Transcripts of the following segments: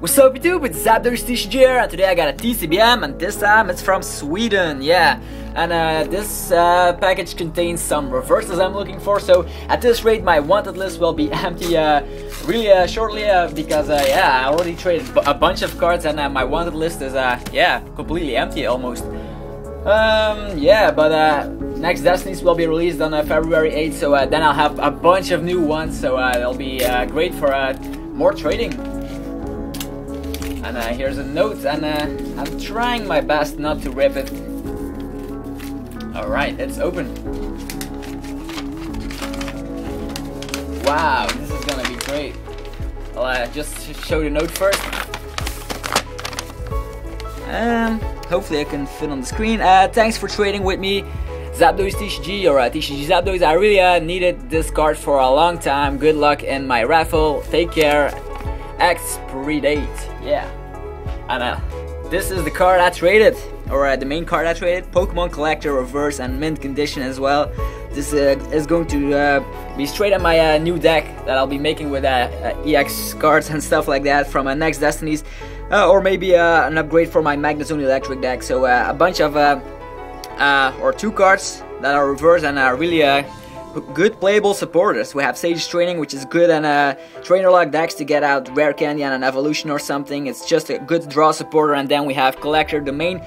What's up YouTube, it's Zapdos TCG here, and today I got a TCBM, and this time it's from Sweden, yeah. And this package contains some reverses I'm looking for, so at this rate my wanted list will be empty really shortly, because yeah, I already traded a bunch of cards, and my wanted list is yeah, completely empty almost. Yeah, but next Destinies will be released on February 8th, so then I'll have a bunch of new ones, so it'll be great for more trading. And here's a note, and I'm trying my best not to rip it. Alright, it's open. Wow, this is gonna be great. I'll just show the note first. Hopefully I can fit on the screen. Thanks for trading with me, Zapdos TCG, or TCG Zapdos. I really needed this card for a long time. Good luck in my raffle. Take care. Expiry date, yeah. And this is the card I traded, or the main card I traded. Pokemon Collector Reverse and mint condition as well. This is going to be straight on my new deck that I'll be making with EX cards and stuff like that from next Destinies, or maybe an upgrade for my Magnezone Electric deck. So a bunch of or two cards that are reverse and are really good playable supporters. We have Sage Training, which is good, and Trainer Lock decks to get out Rare Candy and an Evolution or something. It's just a good draw supporter. And then we have Collector, the main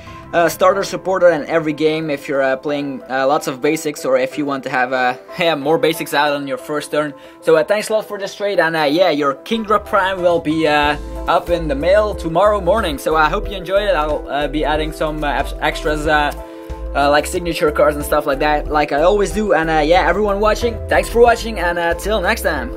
starter supporter in every game if you're playing lots of basics, or if you want to have yeah, more basics out on your first turn. So thanks a lot for this trade, and yeah, your Kingdra Prime will be up in the mail tomorrow morning. So I hope you enjoyed it. I'll be adding some extras, like signature cards and stuff like that, like I always do. And yeah, everyone watching, thanks for watching, and till next time.